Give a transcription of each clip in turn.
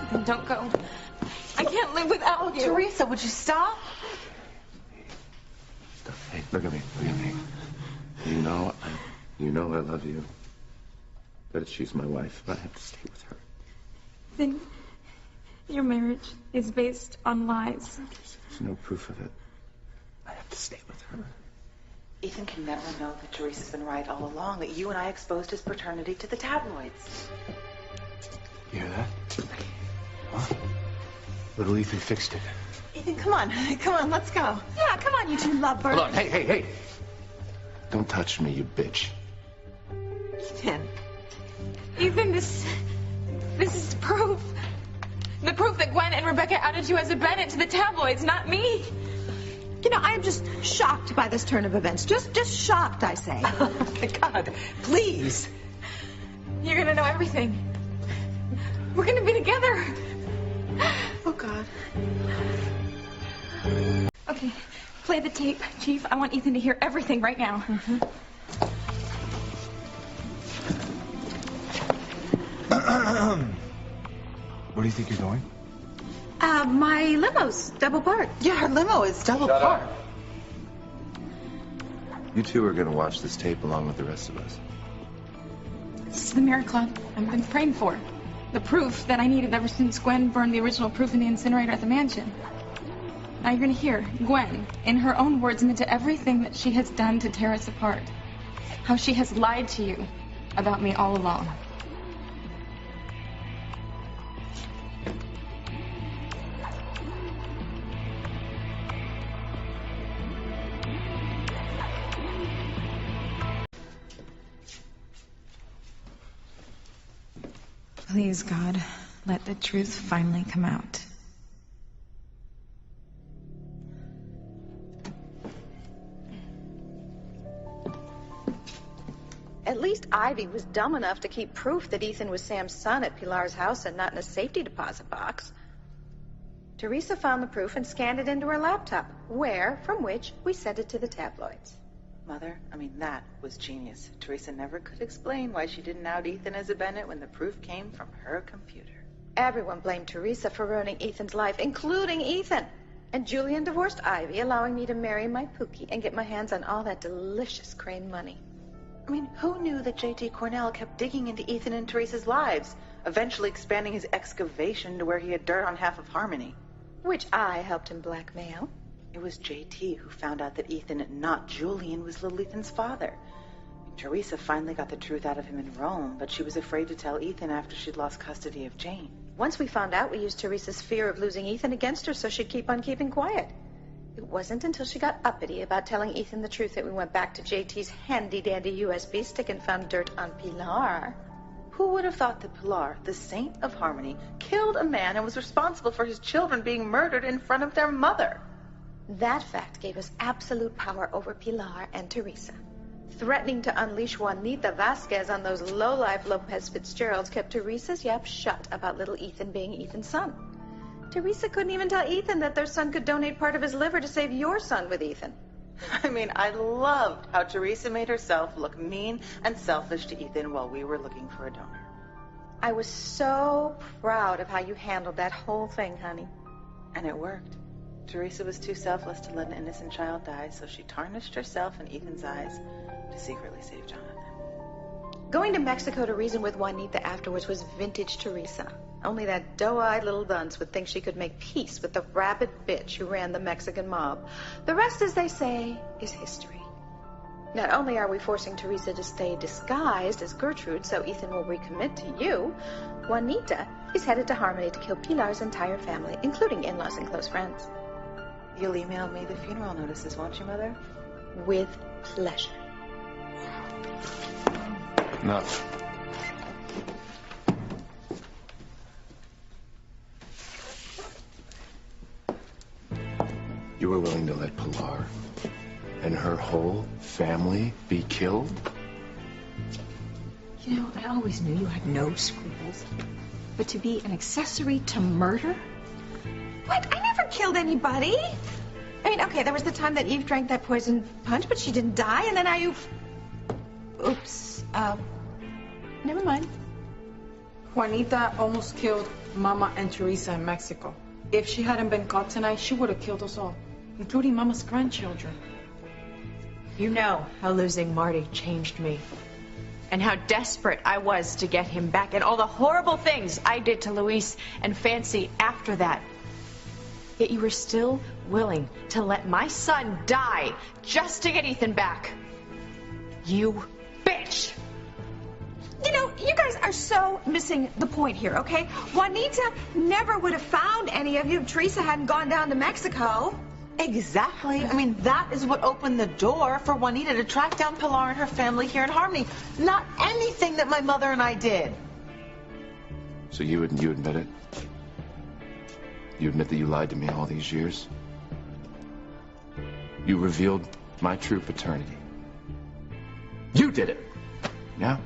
Ethan, don't go. I can't live without you. Teresa, would you stop? Hey, look at me. Look at me. You know I love you. But she's my wife. I have to stay with her. Then your marriage is based on lies. There's no proof of it. I have to stay with her. Ethan can never know that Teresa's been right all along, that you and I exposed his paternity to the tabloids. You hear that? Huh? Little Ethan fixed it. Ethan, come on. Come on, let's go. Yeah, come on, you two lovebirds. Hold on. Hey. Don't touch me, you bitch. Ethan, this is proof. The proof that Gwen and Rebecca outed you as a Bennett to the tabloids, not me. You know, I am just shocked by this turn of events. Just shocked, I say. Oh, my God. Please. You're gonna know everything. We're gonna be together. Oh, God. Okay, play the tape, Chief. I want Ethan to hear everything right now. Where do you think you're going? My limo's double parked. Yeah, her limo is double parked. You two are gonna watch this tape along with the rest of us. This is the miracle I've been praying for. The proof that I needed ever since Gwen burned the original proof in the incinerator at the mansion. Now you're gonna hear Gwen, in her own words, admit to everything that she has done to tear us apart. How she has lied to you about me all along. Please, God, let the truth finally come out. At least Ivy was dumb enough to keep proof that Ethan was Sam's son at Pilar's house and not in a safety deposit box. Teresa found the proof and scanned it into her laptop, from which we sent it to the tabloids. Mother, that was genius. Teresa never could explain why she didn't out Ethan as a Bennett when the proof came from her computer. Everyone blamed Teresa for ruining Ethan's life, including Ethan. And Julian divorced Ivy, allowing me to marry my Pookie and get my hands on all that delicious Crane money. Who knew that J.T. Cornell kept digging into Ethan and Teresa's lives, eventually expanding his excavation to where he had dirt on half of Harmony? Which I helped him blackmail. It was J.T. who found out that Ethan, not Julian, was little Ethan's father. Teresa finally got the truth out of him in Rome, but she was afraid to tell Ethan after she'd lost custody of Jane. Once we found out, we used Teresa's fear of losing Ethan against her so she'd keep on keeping quiet. It wasn't until she got uppity about telling Ethan the truth that we went back to JT's handy-dandy USB stick and found dirt on Pilar. Who would have thought that Pilar, the saint of Harmony, killed a man and was responsible for his children being murdered in front of their mother? That fact gave us absolute power over Pilar and Teresa. Threatening to unleash Juanita Vasquez on those lowlife Lopez Fitzgeralds kept Teresa's yap shut about little Ethan being Ethan's son. Teresa couldn't even tell Ethan that their son could donate part of his liver to save your son with Ethan. I loved how Teresa made herself look mean and selfish to Ethan while we were looking for a donor. I was so proud of how you handled that whole thing, honey. And it worked. Teresa was too selfless to let an innocent child die, so she tarnished herself in Ethan's eyes to secretly save Jonathan. Going to Mexico to reason with Juanita afterwards was vintage Teresa. Only that doe-eyed little dunce would think she could make peace with the rabid bitch who ran the Mexican mob. The rest, as they say, is history. Not only are we forcing Teresa to stay disguised as Gertrude so Ethan will recommit to you, Juanita is headed to Harmony to kill Pilar's entire family, including in-laws and close friends. You'll email me the funeral notices, won't you, Mother? With pleasure. No. You were willing to let Pilar and her whole family be killed? I always knew you had no scruples. But to be an accessory to murder? What? I never killed anybody. Okay, there was the time that Eve drank that poison punch, but she didn't die, and then Oops. Never mind. Juanita almost killed Mama and Teresa in Mexico. If she hadn't been caught tonight, she would have killed us all, including Mama's grandchildren. You know how losing Marty changed me. And how desperate I was to get him back, and all the horrible things I did to Luis and Fancy after that. Yet you were still willing to let my son die just to get Ethan back. You bitch! You know, you guys are so missing the point here, okay? Juanita never would have found any of you if Teresa hadn't gone down to Mexico. Exactly. I mean, that is what opened the door for Juanita to track down Pilar and her family here in Harmony. Not anything that my mother and I did. So you admit it? You admit that you lied to me all these years? You revealed my true paternity. You did it! Yeah?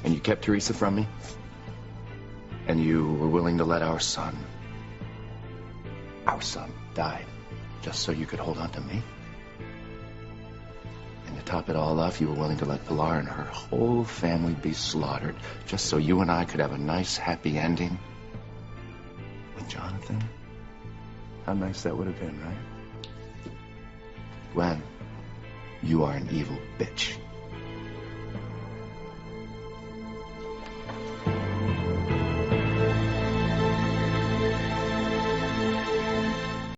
And you kept Teresa from me? And you were willing to let our son die just so you could hold on to me? And to top it all off, you were willing to let Pilar and her whole family be slaughtered just so you and I could have a nice, happy ending with Jonathan? How nice that would have been, right? Gwen, you are an evil bitch.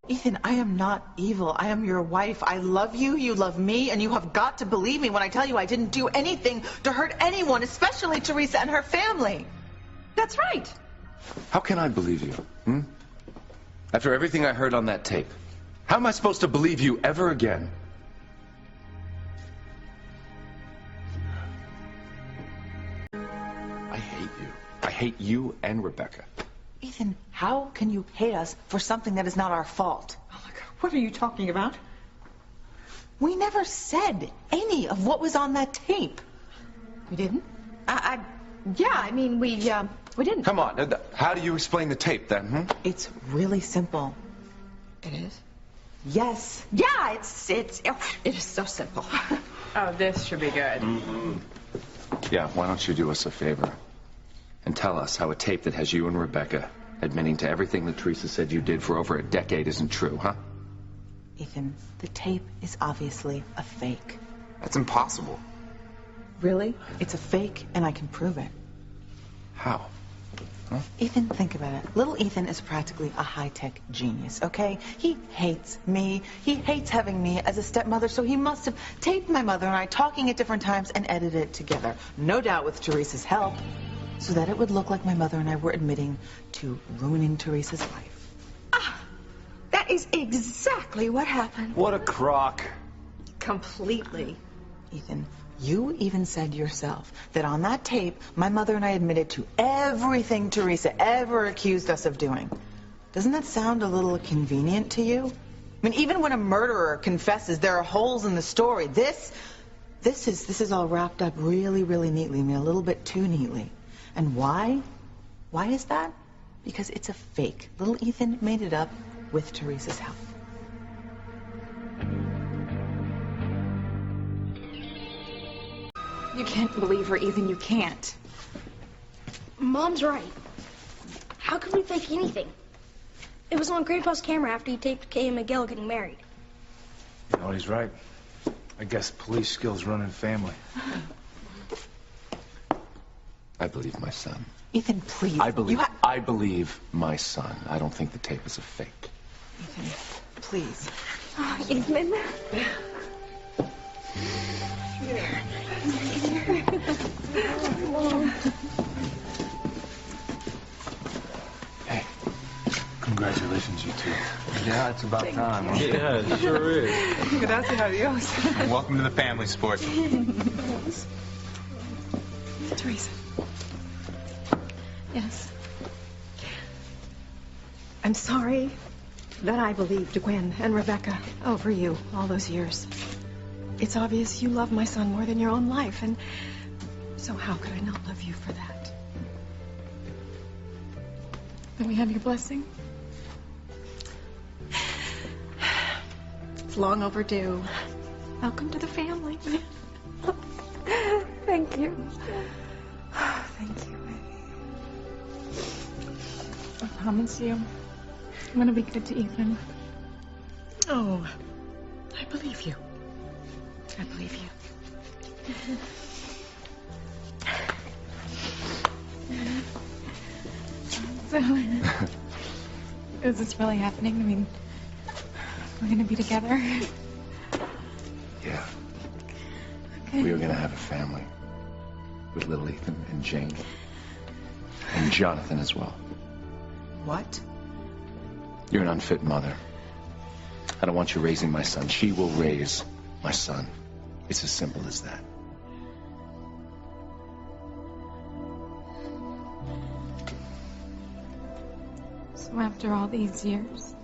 Ethan, I am not evil. I am your wife. I love you, you love me, and you have got to believe me when I tell you I didn't do anything to hurt anyone, especially Teresa and her family. That's right. How can I believe you, After everything I heard on that tape, how am I supposed to believe you ever again? I hate you. I hate you and Rebecca. Ethan, how can you hate us for something that is not our fault? Oh my God, what are you talking about? We never said any of what was on that tape. We didn't? Yeah, I mean, we didn't. Come on, how do you explain the tape then, It's really simple. It is? Yes. Yeah, it is so simple. Oh, this should be good. Yeah, why don't you do us a favor and tell us how a tape that has you and Rebecca admitting to everything that Teresa said you did for over a decade isn't true, huh? Ethan, the tape is obviously a fake. That's impossible. Really? It's a fake, and I can prove it. How? Ethan, think about it. Little Ethan is practically a high-tech genius, okay? He hates me. He hates having me as a stepmother, so he must have taped my mother and I talking at different times and edited it together. No doubt with Teresa's help, so that it would look like my mother and I were admitting to ruining Teresa's life. That is exactly what happened. What a crock. Completely. Ethan, you even said yourself that on that tape, my mother and I admitted to everything Teresa ever accused us of doing. Doesn't that sound a little convenient to you? I mean, even when a murderer confesses, there are holes in the story. This is all wrapped up really, really neatly. I mean, a little bit too neatly. And why? Why is that? Because it's a fake. Little Ethan made it up with Teresa's help. You can't believe her, Ethan. You can't. Mom's right. How could we fake anything? It was on Grandpa's camera after he taped Kay and Miguel getting married. You know, he's right. I guess police skills run in family. I believe my son. Ethan, please. I believe my son. I don't think the tape is a fake. Ethan, please. Oh, Ethan. Hey. Congratulations, you two. Yeah, it's about time. Huh? Yeah, it sure is. Gracias a Dios. Welcome to the family, sport. Teresa. Yes. I'm sorry that I believed Gwen and Rebecca over you all those years. It's obvious you love my son more than your own life, and so how could I not love you for that? Then we have your blessing. It's long overdue. Welcome to the family. Thank you. Thank you. I promise you, I'm gonna be good to Ethan. Oh, I believe you. I believe you. So, is this really happening? I mean, we're gonna be together? Yeah. Okay. We were gonna have a family. With little Ethan and Jane. And Jonathan as well. What? You're an unfit mother. I don't want you raising my son. She will raise my son. It's as simple as that. So after all these years,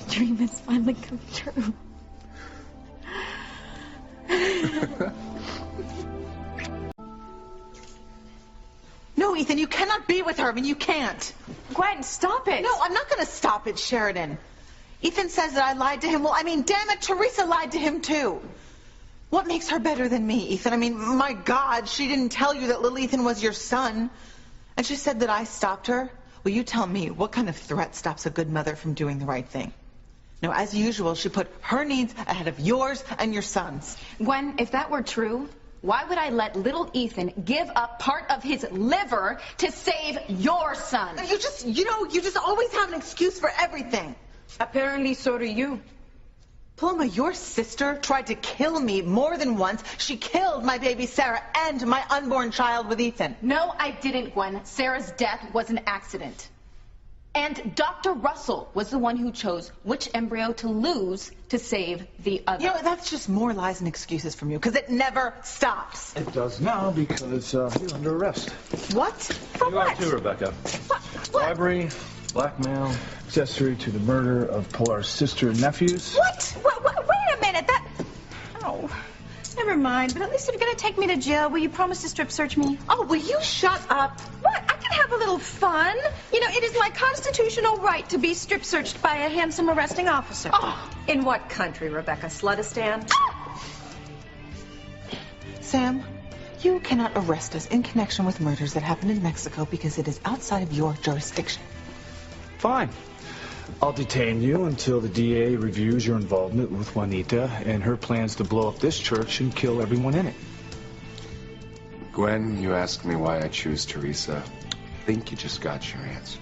my dream has finally come true. No, Ethan, you cannot be with her. I mean, you can't. Gwen, stop it. No, I'm not going to stop it, Sheridan. Ethan says that I lied to him. Well, I mean, damn it, Teresa lied to him, too. What makes her better than me, Ethan? I mean, my God, she didn't tell you that little Ethan was your son. And she said that I stopped her. Well, you tell me, what kind of threat stops a good mother from doing the right thing? No, as usual, she put her needs ahead of yours and your son's. Gwen, if that were true, why would I let little Ethan give up part of his liver to save your son? You just always have an excuse for everything. Apparently, so do you. Paloma, your sister tried to kill me more than once. She killed my baby Sarah and my unborn child with Ethan. No, I didn't, Gwen. Sarah's death was an accident. And Dr. Russell was the one who chose which embryo to lose to save the other. You know, that's just more lies and excuses from you, because it never stops. It does now because you're under arrest. What? For You what? are too, Rebecca. What? Robbery, blackmail, accessory to the murder of Pilar's sister and nephews. What? Wait a minute. Oh, never mind. But at least if you're going to take me to jail, will you promise to strip search me? Oh, will you shut up? What? I can have a little fun. You know, it is my constitutional right to be strip searched by a handsome arresting officer. Oh. In what country, Rebecca? Slutistan? Sam, you cannot arrest us in connection with murders that happened in Mexico because it is outside of your jurisdiction. Fine. I'll detain you until the DA reviews your involvement with Juanita and her plans to blow up this church and kill everyone in it. Gwen, you asked me why I choose Teresa. I think you just got your answer.